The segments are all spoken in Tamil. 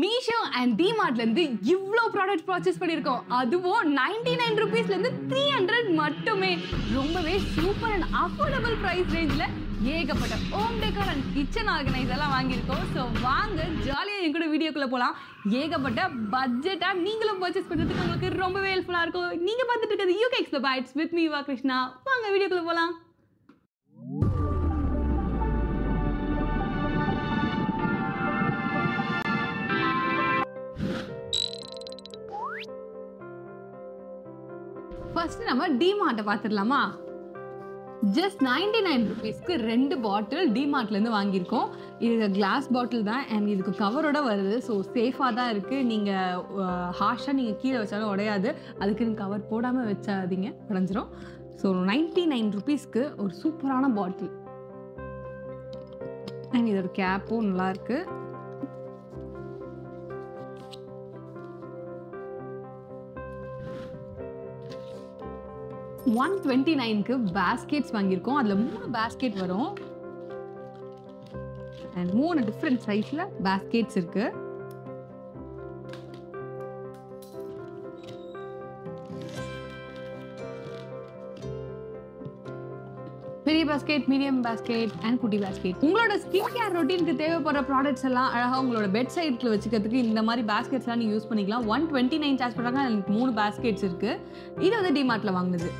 மீஷோ அண்ட் டிமார்ட்ல இருந்து இவ்ளோ ப்ராடக்ட் பர்ச்சேஸ் பண்ணிருக்கோம். அதுவும் 99 ரூபீஸ்ல இருந்து 300 மட்டுமே. ரொம்பவே சூப்பர் அண்ட் அஃபோர்டபிள் பிரைஸ் ரேஞ்ச்ல ஏகப்பட்ட ஹோம் டெக்கர் அண்ட் கிச்சன் ஆர்கனைசர்லாம் வாங்கியிருக்கோம். ஸோ வாங்க ஜாலியாக என் கூட வீடியோக்குள்ளே போகலாம். ஏகப்பட்ட பட்ஜெட்டாக நீங்களும் பர்ச்சேஸ் பண்ணுறதுக்கு உங்களுக்கு ரொம்பவே ஹெல்ப்ஃபுல்லாக இருக்கும். நீங்கள் பார்த்துட்டு இருக்கிறது UK explore bites with me வா கிருஷ்ணா. வாங்க வீடியோக்குள்ளே போகலாம். ஃபர்ஸ்ட் நம்ம டிமார்ட்டை பார்த்துடலாமா? ஜஸ்ட் 99 ரூபீஸ்க்கு 2 பாட்டில் டிமார்ட்லேருந்து வாங்கியிருக்கோம். இது கிளாஸ் பாட்டில் தான் அண்ட் இதுக்கு கவரோட வருது. ஸோ சேஃபாக தான் இருக்குது. நீங்கள் ஹார்ஷாக நீங்கள் கீழே வச்சாலும் உடையாது. அதுக்குன்னு கவர் போடாமல் வச்சாதீங்க, உடஞ்சிரும். ஸோ 99 ரூபீஸ்க்கு ஒரு சூப்பரான பாட்டில் அண்ட் இதோட கேப்பும் நல்லாயிருக்கு. $129க்கு பேஸ்கெட்ஸ் வாங்கியிருக்கோம். அதில் 3 பேஸ்கெட் வரும் அண்ட் 3 டிஃப்ரெண்ட் சைஸில் பேஸ்கெட்ஸ் இருக்கு. பெரிய பேஸ்கெட், மீடியம் பேஸ்கெட் அண்ட் குட்டி பேஸ்கெட். உங்களோட ஸ்கின் கேர் ரொட்டீனுக்கு தேவைப்படுற ப்ராடக்ட்ஸ் எல்லாம் அழகாக உங்களோட பெட் சைடில் வச்சுக்கிறதுக்கு இந்த மாதிரி பேஸ்கெட்ஸ்லாம் நீங்கள் யூஸ் பண்ணிக்கலாம். 129 சார்ஜ் பண்ணுறாங்க. எனக்கு 3 பேஸ்கெட்ஸ் இருக்குது. இது வந்து டிமார்ட்டில் வாங்கினது.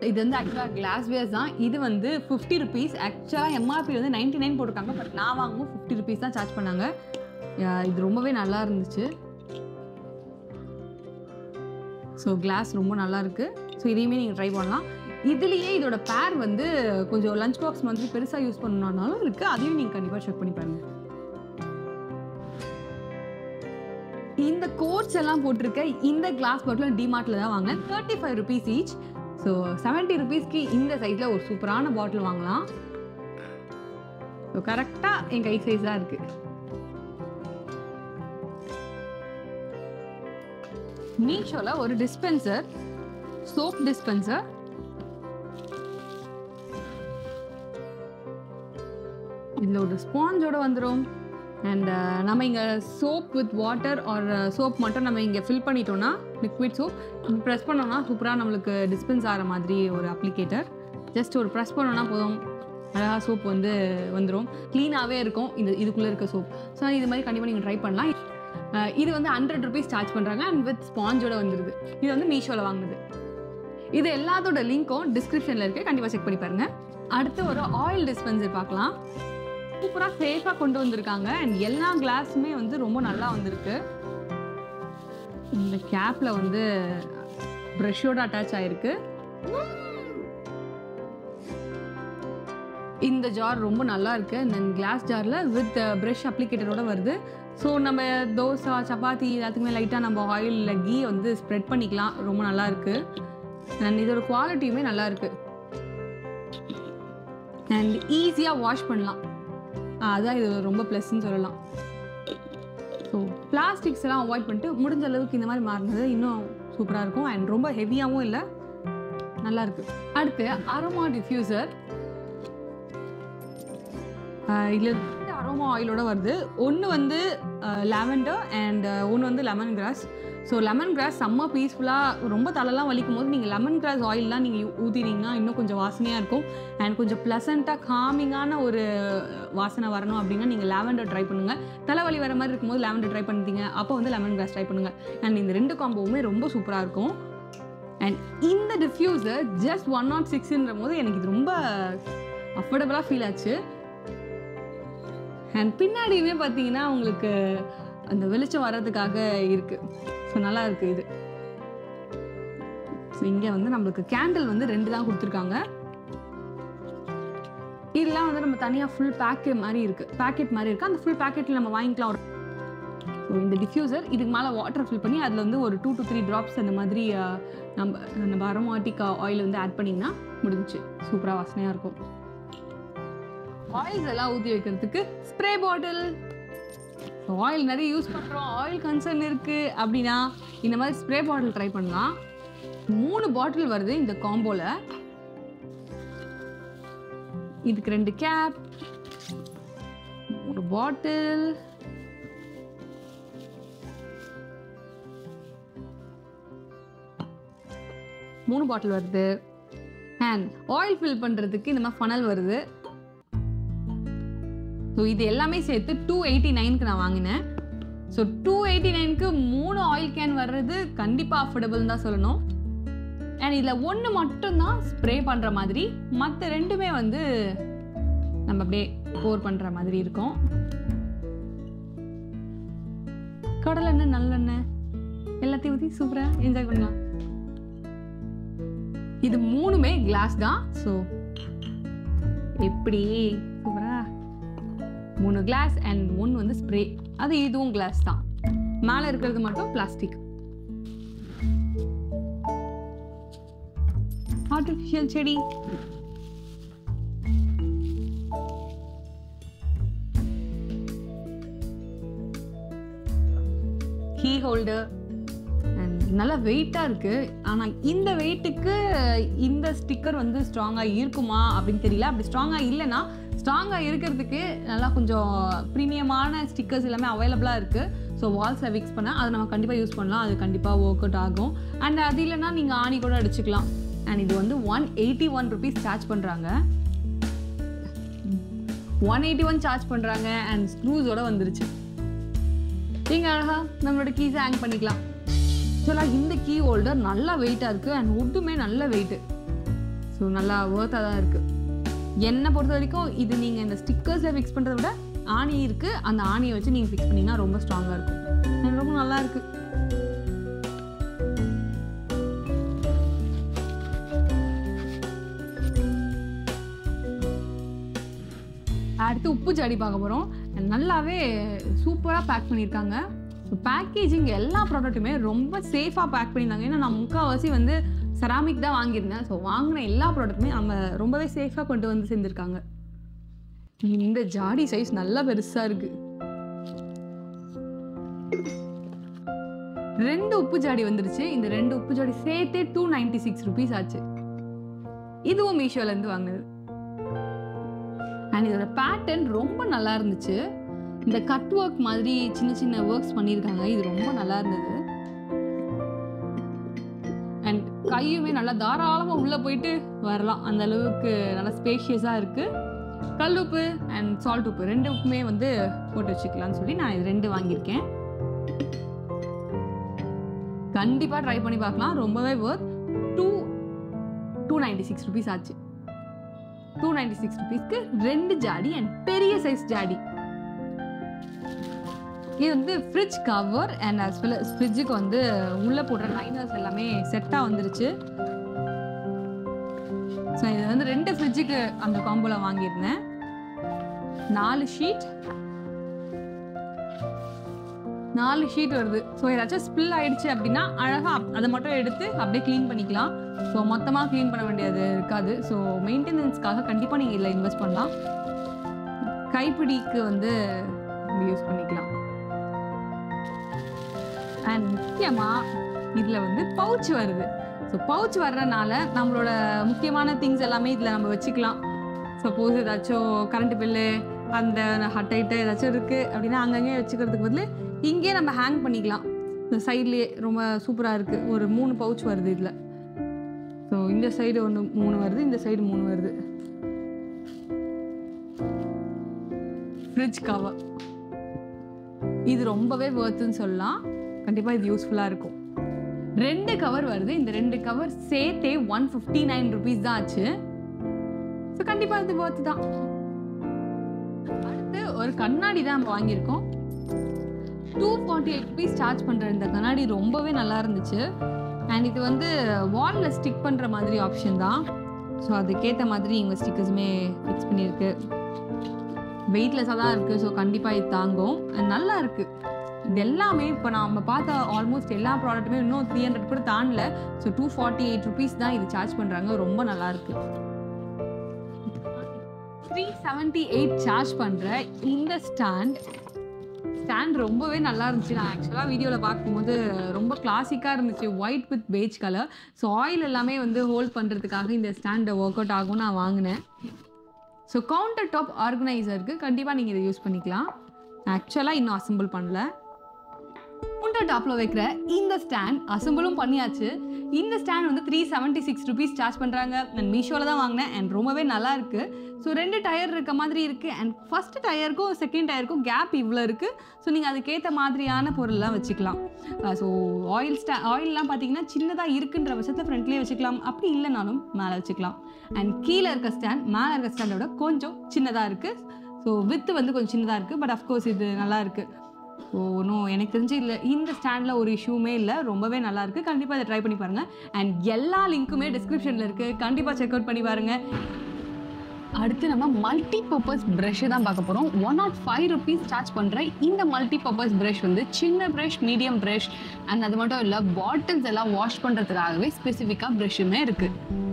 இது வந்து ஆக்சுவலாக கிளாஸ் வேர்ஸ் தான். இது வந்து 50 ரூபீஸ். ஆக்சுவலாக எம்ஆர்பி வந்து 99 போட்டிருக்காங்க. பட் நான் வாங்குவோம் 50 ரூபீஸ் தான் சார்ஜ் பண்ணாங்க. இது ரொம்பவே நல்லா இருந்துச்சு. ஸோ கிளாஸ் ரொம்ப நல்லா இருக்குது. ஸோ இதையுமே நீங்கள் ட்ரை பண்ணலாம். இதுலேயே இதோட பேர் வந்து கொஞ்சம் லஞ்ச் பாக்ஸ் மாதிரி பெருசாக யூஸ் பண்ணணும்னாலும் இருக்குது. அதையும் நீங்கள் கண்டிப்பாக செக் பண்ணி பாருங்கள். இந்த கோட்ஸ் எல்லாம் போட்டிருக்க இந்த கிளாஸ் பாட்டில் டிமார்ட்டில் தான் வாங்கினேன். 35 ரூபீஸ் ஈச். ஸோ 70 ரூபீஸ்க்கு இந்த சைஸில் ஒரு சூப்பரான பாட்டில் வாங்கலாம். ஸோ கரெக்டாக என் கை சைஸ் தான் இருக்குது. மீஷோவில் ஒரு டிஸ்பென்சர், சோப் டிஸ்பென்சர். இதில் ஒரு ஸ்பாஞ்சோடு வந்துடும். அண்ட் நம்ம இங்கே soap with water or soap மட்டும் நம்ம இங்கே ஃபில் பண்ணிட்டோம்னா லிக்விட் சோப் ப்ரெஸ் பண்ணோன்னா சூப்பராக நம்மளுக்கு டிஸ்பென்ஸ் ஆகிற மாதிரி ஒரு அப்ளிகேட்டர். ஜஸ்ட் ஒரு ப்ரெஸ் பண்ணோன்னா போதும், அழகாக சோப் வந்து வந்துடும். க்ளீனாகவே இருக்கும் இதுக்குள்ளே இருக்க சோப். ஸோ இது மாதிரி கண்டிப்பாக நீங்கள் ட்ரை பண்ணலாம். இது வந்து 100 ரூபீஸ் சார்ஜ் பண்ணுறாங்க அண்ட் வித் ஸ்பாஞ்சோடு வந்துடுது. இது வந்து மீஷோவில் வாங்குது. இது எல்லாத்தோட லிங்க்கும் டிஸ்கிரிப்ஷனில் இருக்குது, கண்டிப்பாக செக் பண்ணி பாருங்கள். அடுத்து ஒரு ஆயில் டிஸ்பென்சர் பார்க்கலாம். சூப்பராக சேஃபாக கொண்டு வந்திருக்காங்க அண்ட் எல்லா கிளாஸுமே வந்து ரொம்ப நல்லா வந்திருக்கு. இந்த கேப்பில் வந்து ப்ரஷோட அட்டாச் ஆகிருக்கு. இந்த ஜார் ரொம்ப நல்லா இருக்குது. இந்த கிளாஸ் ஜாரில் வித் ப்ரஷ் அப்ளிகேட்டரோட வருது. ஸோ நம்ம தோசை, சப்பாத்தி எல்லாத்துக்குமே லைட்டாக நம்ம ஆயிலில் கீ வந்து ஸ்ப்ரெட் பண்ணிக்கலாம். ரொம்ப நல்லா இருக்குது அண்ட் இதோட குவாலிட்டியுமே நல்லா இருக்குது அண்ட் ஈஸியாக வாஷ் பண்ணலாம். அதான் இது ரொம்ப ப்ளஸ்ன்னு சொல்லலாம். ஸோ பிளாஸ்டிக்ஸ் எல்லாம் அவாய்ட் பண்ணிட்டு முடிஞ்ச அளவுக்கு இந்த மாதிரி மாறினது இன்னும் சூப்பராக இருக்கும் அண்ட் ரொம்ப ஹெவியாகவும் இல்லை, நல்லாயிருக்கு. அடுத்து அரோமா டிஃப்யூசர். இதில் அரோமா ஆயிலோட வருது. ஒன்று வந்து லாவெண்டர் அண்ட் ஒன்று வந்து lemon grass. So lemon grass செம்ம பீஸ்ஃபுல்லாக, ரொம்ப தலைலாம் வலிக்கும் போது நீங்கள் லெமன் கிராஸ் ஆயிலெலாம் நீங்கள் ஊற்றினீங்கன்னா இன்னும் கொஞ்சம் வாசனையாக இருக்கும் அண்ட் கொஞ்சம் ப்ளசண்ட்டாக காமிங்கான ஒரு வாசனை வரணும் அப்படின்னா நீங்கள் லாவெண்டர் ட்ரை பண்ணுங்கள். தலைவலி வர மாதிரி இருக்கும்போது லாவெண்டர் ட்ரை பண்ணிட்டீங்க, அப்போ வந்து லெமன் கிராஸ் ட்ரை பண்ணுங்கள். அண்ட் இந்த 2 காம்போவுமே ரொம்ப சூப்பராக இருக்கும். அண்ட் இந்த டிஃப்யூசர் ஜஸ்ட் 106ன்ற போது எனக்கு இது ரொம்ப அஃபோர்டபுளாக ஃபீல் ஆச்சு. அண்ட் பின்னாடியுமே பார்த்தீங்கன்னா உங்களுக்கு அந்த வெளிச்சம் வர்றதுக்காக இருக்குது. ஸோ நல்லா இருக்குது இது. ஸோ இங்கே வந்து நம்மளுக்கு கேண்டில் வந்து 2 தான் கொடுத்துருக்காங்க. இதெல்லாம் வந்து நம்ம தனியாக ஃபுல் பேக்கெட் மாதிரி இருக்குது. அந்த ஃபுல் பேக்கெட்டில் நம்ம வாங்கிக்கலாம். ஸோ இந்த டிஃப்யூசர் இதுக்கு மேலே வாட்டர் ஃபில் பண்ணி அதில் வந்து ஒரு 2 to 3 ட்ராப்ஸ் அந்த மாதிரி நம்ம அரோமாட்டிக் ஆயில் வந்து ஆட் பண்ணிங்கன்னா முடிஞ்சிச்சு. சூப்பராக வாசனையாக இருக்கும். ஆயில்ஸ் எல்லாம் ஊற்றி வைக்கிறதுக்கு ஸ்ப்ரே பாட்டில். ஆயில் நிறைய யூஸ் பண்ணுறோம், ஆயில் கன்சர்ன் இருக்குது அப்படின்னா இந்த மாதிரி ஸ்ப்ரே பாட்டில் ட்ரை பண்ணலாம். 3 பாட்டில் வருது இந்த காம்போவில். இதுக்கு 2 கேப், ஒரு பாட்டில் 3 பாட்டில் வருது. அண்ட் ஆயில் ஃபில் பண்ணுறதுக்கு இந்த மாதிரி ஃபனல் வருது. ஸோ இது எல்லாமே சேர்த்து 289க்கு நான் வாங்கினேன். ஸோ 289க்கு 3 ஆயில் கேன் வர்றது கண்டிப்பாக அஃபோர்டபுள்னு தான் சொல்லணும். அண்ட் இதில் ஒன்று மட்டும்தான் ஸ்ப்ரே பண்ணுற மாதிரி, மற்ற ரெண்டுமே வந்து நம்ம அப்படியே போர் பண்ணுற மாதிரி இருக்கும். கடலெண்ணெய், நல்லெண்ணெய் எல்லாத்தையும் ஊற்றி சூப்பராக என்ஜாய் பண்ணலாம். இது 3மே கிளாஸ் தான். ஸோ எப்படி சூப்பரா 3 கிளாஸ் அண்ட் 1 வந்து ஸ்ப்ரே. அது இதுவும் கிளாஸ் தான், மேலே இருக்கிறது மட்டும் பிளாஸ்டிக். ஆர்டிஃபிஷியல் செடி. Key holder. அண்ட் நல்லா வெயிட்டாக இருக்குது. ஆனால் இந்த வெயிட்டுக்கு இந்த ஸ்டிக்கர் வந்து ஸ்ட்ராங்காக இருக்குமா அப்படின்னு தெரியல. அப்படி ஸ்ட்ராங்காக இல்லைன்னா, ஸ்ட்ராங்காக இருக்கிறதுக்கு நல்லா கொஞ்சம் ப்ரீமியமான ஸ்டிக்கர்ஸ் எல்லாமே அவைலபிளாக இருக்குது. ஸோ வால்ஸை ஃபிக்ஸ் பண்ண அதை நம்ம கண்டிப்பாக யூஸ் பண்ணலாம். அது கண்டிப்பாக ஒர்க் அவுட் ஆகும். அண்ட் அது இல்லைன்னா நீங்கள் ஆணி கூட அடிச்சுக்கலாம். அண்ட் இது வந்து 181 ருபீஸ் சார்ஜ் பண்ணுறாங்க. 181 சார்ஜ் பண்ணுறாங்க. அண்ட் ஸ்க்ரூஸோட வந்துருச்சு. நீங்கள் அழகாக நம்மளோட கீஸை ஹேங் பண்ணிக்கலாம். ஆக்சுவலாக இந்த கீ ஹோல்டர் நல்லா வெயிட்டாக இருக்குது. அண்ட் உட்டுமே நல்ல வெயிட்டு. ஸோ நல்லா ஒர்த்தாக தான் இருக்குது. என்னை பொறுத்த வரைக்கும் இது நீங்கள் இந்த ஸ்டிக்கர்ஸில் ஃபிக்ஸ் பண்ணுறத விட ஆணி இருக்குது, அந்த ஆணியை வச்சு நீங்கள் ஃபிக்ஸ் பண்ணிங்கன்னா ரொம்ப ஸ்ட்ராங்காக இருக்கும். ரொம்ப நல்லா இருக்குது. அடுத்து உப்பு ஜாடி பார்க்க போகிறோம். நல்லாவே சூப்பராக பேக் பண்ணியிருக்காங்க. ஸோ பேக்கேஜிங் எல்லா ப்ராடக்ட்டுமே ரொம்ப சேஃபாக பேக் பண்ணியிருந்தாங்க. ஏன்னா நான் முக்கால்வாசி வந்து செராமிக் தான் வாங்கியிருந்தேன். ஸோ வாங்கின எல்லா ப்ராடக்ட்டுமே நம்ம ரொம்பவே சேஃபாக கொண்டு வந்து சேர்ந்துருக்காங்க. இந்த ஜாடி சைஸ் நல்லா பெருசாக இருக்குது. 2 உப்பு ஜாடி வந்துருச்சு. இந்த 2 உப்பு ஜாடி சேர்த்தே 296 ருபீஸ் ஆச்சு. இதுவும் மீஷோலேருந்து வாங்கினது. அண்ட் இதோட பேட்டர்ன் ரொம்ப நல்லா இருந்துச்சு. இந்த கட் ஒர்க் மாதிரி சின்ன சின்ன ஒர்க்ஸ் பண்ணியிருக்காங்க. இது ரொம்ப நல்லா இருந்தது. அண்ட் கையுமே நல்லா தாராளமாக உள்ளே போயிட்டு வரலாம். அந்த அளவுக்கு நல்லா ஸ்பேஷியஸாக இருக்குது. கல் உப்பு அண்ட் சால்ட் உப்பு 2 உப்புமே வந்து போட்டு வச்சுக்கலாம்னு சொல்லி நான் இது 2 வாங்கியிருக்கேன். கண்டிப்பாக ட்ரை பண்ணி பார்க்கலாம். ரொம்பவே ஒர்த். 296 ருபீஸ் ஆச்சு. 296 ருபீஸ்க்கு 2 ஜாடி அண்ட் பெரிய சைஸ் ஜாடி. இது வந்து fridge cover and as well as ஃப்ரிட்ஜுக்கு வந்து உள்ளே போடுற லைனர்ஸ் எல்லாமே செட்டாக வந்துருச்சு. ஸோ இது வந்து 2 ஃப்ரிட்ஜுக்கு அந்த காம்போவில் வாங்கியிருந்தேன். 4 ஷீட் வருது. ஸோ ஏதாச்சும் ஸ்பில் ஆயிடுச்சு அப்படின்னா அழகாக அதை மட்டும் எடுத்து அப்படியே க்ளீன் பண்ணிக்கலாம். ஸோ மொத்தமாக க்ளீன் பண்ண வேண்டியது இருக்காது. ஸோ மெயின்டெனன்ஸ்க்காக கண்டிப்பாக நீங்கள் இதில் இன்வெஸ்ட் பண்ணலாம். கைப்பிடிக்கு வந்து யூஸ் பண்ணிக்கலாம். அண்ட் முக்கியமாக இதில் வந்து பவுச் வருது. ஸோ பவுச் வர்றதுனால நம்மளோட முக்கியமான திங்ஸ் எல்லாமே இதில் நம்ம வச்சுக்கலாம். சப்போஸ் ஏதாச்சும் கரண்ட் பில்லு, அந்த ஹட்டைட்டு ஏதாச்சும் இருக்குது அப்படின்னா அங்கங்கே வச்சுக்கிறதுக்கு பதில் இங்கேயே நம்ம ஹேங் பண்ணிக்கலாம். இந்த சைட்லேயே ரொம்ப சூப்பராக இருக்குது. ஒரு 3 பவுச் வருது இதில். ஸோ இந்த சைடு 3 வருது, இந்த சைடு 3 வருது. ஃப்ரிட்ஜ் கவர் இது ரொம்பவே வர்த்துன்னு சொல்லலாம். கண்டிப்பாக இது யூஸ்ஃபுல்லாக இருக்கும். 2 கவர் வருது. இந்த 2 கவர் சேர்த்தே 159 ருபீஸ் தான் ஆச்சு. ஸோ கண்டிப்பாக இது வர்த்து தான். அடுத்து ஒரு கண்ணாடி தான் நம்ம வாங்கியிருக்கோம். 248 ருபீஸ் சார்ஜ் பண்ணுற இந்த கண்ணாடி ரொம்பவே நல்லா இருந்துச்சு. அண்ட் இது வந்து வாலில் ஸ்டிக் பண்ணுற மாதிரி ஆப்ஷன் தான். ஸோ அதுக்கேற்ற மாதிரி இவங்க ஸ்டிக்கர்ஸுமே ஃபிக்ஸ் பண்ணியிருக்கு. வெயிட்லெஸ்ஸாக தான் இருக்குது. ஸோ கண்டிப்பாக இது தாங்கும். அண்ட் நல்லா இருக்குது. இது எல்லாமே இப்போ நம்ம பார்த்த ஆல்மோஸ்ட் எல்லா ப்ராடக்ட்டுமே இன்னும் 300 கூட தாண்டல. ஸோ 248 ருபீஸ் தான் இது சார்ஜ் பண்ணுறாங்க. ரொம்ப நல்லாயிருக்கு. 378 சார்ஜ் பண்ணுற இந்த ஸ்டாண்ட் ரொம்பவே நல்லா இருந்துச்சு. நான் ஆக்சுவலாக வீடியோவில் பார்க்கும்போது ரொம்ப கிளாசிக்காக இருந்துச்சு. White with beige colour. So oil எல்லாமே வந்து ஹோல்ட் பண்ணுறதுக்காக இந்த ஸ்டாண்ட் ஒர்க் அவுட் ஆகும் நான் வாங்கினேன். ஸோ கவுண்டர் டாப் ஆர்கனைசருக்கு கண்டிப்பாக நீங்கள் இதை யூஸ் பண்ணிக்கலாம். ஆக்சுவலாக இன்னும் அசம்பிள் பண்ணல. கவுண்டர் டாப்பில் வைக்கிற இந்த ஸ்டாண்ட் அசம்பிளும் பண்ணியாச்சு. இந்த ஸ்டாண்ட் வந்து 376 ருபீஸ் சார்ஜ் பண்ணுறாங்க. நான் மீஷோவில் தான் வாங்கினேன் அண்ட் ரொம்பவே நல்லா இருக்குது. ஸோ 2 டயர் இருக்க மாதிரி இருக்குது அண்ட் ஃபஸ்ட்டு டயருக்கும் செகண்ட் டயருக்கும் கேப் இவ்வளோ இருக்குது. ஸோ நீங்கள் அதுக்கேற்ற மாதிரியான பொருள்லாம் வச்சுக்கலாம். ஸோ ஆயில்லாம் பார்த்தீங்கன்னா சின்னதாக இருக்குன்ற பட்சத்தில் ஃப்ரண்ட்லேயே வச்சுக்கலாம், அப்படி இல்லைனாலும் மேலே வச்சுக்கலாம். அண்ட் கீழே இருக்க ஸ்டாண்ட் மேலே இருக்க ஸ்டாண்டோட கொஞ்சம் சின்னதாக இருக்குது. ஸோ வித்து வந்து கொஞ்சம் சின்னதாக இருக்குது, பட் அஃப்கோர்ஸ் இது நல்லா இருக்குது. ஸோ எனக்கு தெரிஞ்சு இல்லை இந்த ஸ்டாண்டில் ஒரு இஷ்யூமே இல்லை, ரொம்பவே நல்லாயிருக்கு. கண்டிப்பாக இதை ட்ரை பண்ணி பாருங்கள். அண்ட் எல்லா லிங்க்குமே டிஸ்கிரிப்ஷனில் இருக்குது, கண்டிப்பாக செக் அவுட் பண்ணி பாருங்கள். அடுத்து நம்ம மல்டி பர்பஸ் ப்ரஷ்ஷை தான் பார்க்க போகிறோம். 105 ருபீஸ் சார்ஜ் பண்ணுற இந்த மல்டி பர்பஸ் ப்ரஷ் வந்து சின்ன ப்ரஷ், மீடியம் ப்ரஷ் அண்ட் அது மட்டும் இல்லை பாட்டில்ஸ் எல்லாம் வாஷ் பண்ணுறதுக்காகவே ஸ்பெசிஃபிக்காக ப்ரஷ்ஷுமே இருக்குது.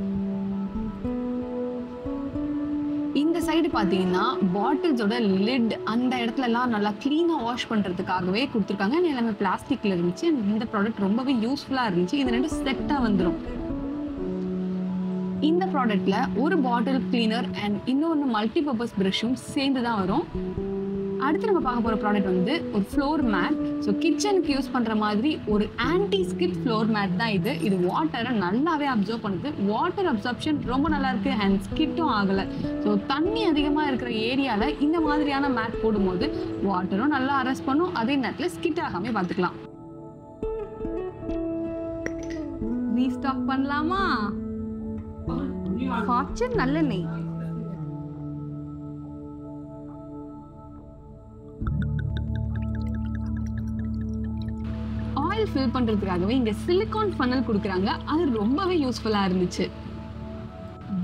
இந்த சைடு பார்த்தீங்கன்னா பாட்டில்ஸோட லிட் அந்த இடத்துலலாம் நல்லா க்ளீனாக வாஷ் பண்ணுறதுக்காகவே கொடுத்துருக்காங்க. எல்லாமே பிளாஸ்டிக்கில் இருந்துச்சு. இந்த ப்ராடக்ட் ரொம்பவே யூஸ்ஃபுல்லாக இருந்துச்சு. இது 2 செட்டாக வந்துடும். இந்த ப்ராடக்ட்ல ஒரு பாட்டில் கிளீனர் அண்ட் இன்னொன்று மல்டி பர்பஸ் ப்ரஷ்ஷும் சேர்ந்து தான் வரும். அடுத்து நம்ம பார்க்க போகிற ப்ராடக்ட் வந்து ஒரு ஃப்ளோர் மேட். ஸோ கிச்சனுக்கு யூஸ் பண்ணுற மாதிரி ஒரு ஆன்டி ஸ்கிட் ஃப்ளோர் மேட் தான் இது. இது வாட்டரை நல்லாவே அப்சர்வ் பண்ணுது. வாட்டர் அப்சர்ப்ஷன் ரொம்ப நல்லா இருக்குது அண்ட் ஸ்கிட்டும் ஆகலை. ஸோ தண்ணி அதிகமாக இருக்கிற ஏரியாவில் இந்த மாதிரியான மேட் போடும்போது வாட்டரும் நல்லா அரெஸ்ட் பண்ணும், அதே நேரத்தில் ஸ்கிட் ஆகாமல் பார்த்துக்கலாம். ரீஸ்டாக் பண்ணலாமா? ஃபார்ச்சூன் நல்லெண்ணெய். ஆயில் ஃபில் பண்றதுக்காகவே இங்க சிலிகான் ஃபனல் கொடுக்குறாங்க. அது ரொம்பவே யூஸ்ஃபுல்லா இருந்துச்சு.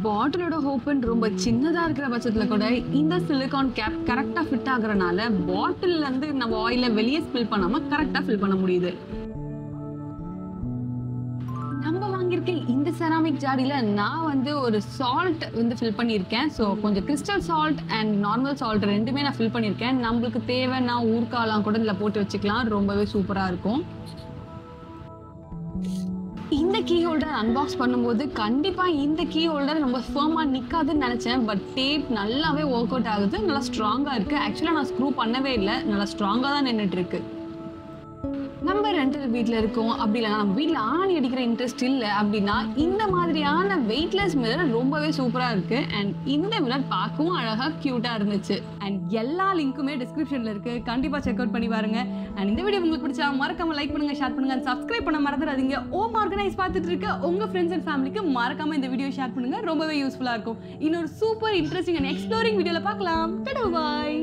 பாட்டிலோட ஓப்பன் ரொம்ப சின்னதா இருக்கிற பட்சத்துல கூட இந்த சிலிகான் கேப் கரெக்டா ஃபிட் ஆகுறனால பாட்டில்ல இருந்து நம்ம ஆயில வெளியே ஸ்பில் பண்ணாம கரெக்டா ஃபில் பண்ண முடியுது. இந்த செராமிக் ஜாடியில நான் வந்து ஒரு சால்ட் வந்து ஃபில் பண்ணியிருக்கேன். ஸோ கொஞ்சம் crystal salt and normal salt ரெண்டுமே நான் ஃபில் பண்ணியிருக்கேன். நம்மளுக்கு தேவைன்னா ஊர்க்காலாம் கூட இதில் போட்டு வச்சுக்கலாம், ரொம்பவே சூப்பராக இருக்கும். இந்த கீ ஹோல்டர் அன்பாக்ஸ் பண்ணும்போது கண்டிப்பாக இந்த கீ ஹோல்டர் ரொம்ப ஃபர்மாக நிற்காதுன்னு நினச்சேன். பட் டேப் நல்லாவே ஒர்க் அவுட் ஆகுது, நல்லா ஸ்ட்ராங்காக இருக்குது. ஆக்சுவலாக நான் ஸ்க்ரூ பண்ணவே இல்லை, நல்லா ஸ்ட்ராங்காக தான் நின்றுட்டு இருக்கு. நம்ம ரெண்டல் வீட்டில் இருக்கோம், அப்படி இல்லைனா நம்ம வீட்டில் ஆணி அடிக்கிற இன்ட்ரெஸ்ட் இல்லை அப்படின்னா இந்த மாதிரியான வெயிட்லெஸ் மிரர் ரொம்பவே சூப்பராக இருக்குது. அண்ட் இந்த மிரர் பார்க்கவும் அழகாக க்யூட்டாக இருந்துச்சு. அண்ட் எல்லா லிங்க்குமே டிஸ்கிரிப்ஷனில் இருக்குது, கண்டிப்பாக செக் அவுட் பண்ணி பாருங்க. அண்ட் இந்த வீடியோ உங்களுக்கு பிடிச்சா மறக்காம லைக் பண்ணுங்க, ஷேர் பண்ணுங்க, அண்ட் சப்ஸ்கிரைப் பண்ண மறந்துடாதீங்க. ஓம் ஆர்கனைஸ் பார்த்துட்டு இருக்க உங்கள் ஃப்ரெண்ட்ஸ் அண்ட் ஃபேமிலிக்கு மறக்காம இந்த வீடியோ ஷேர் பண்ணுங்க, ரொம்பவே யூஸ்ஃபுல்லாக இருக்கும். இன்னொரு சூப்பர் இன்ட்ரெஸ்டிங் அண்ட் எக்ஸ்ப்ளோரிங் வீடியோவில் பார்க்கலாம். பாய்.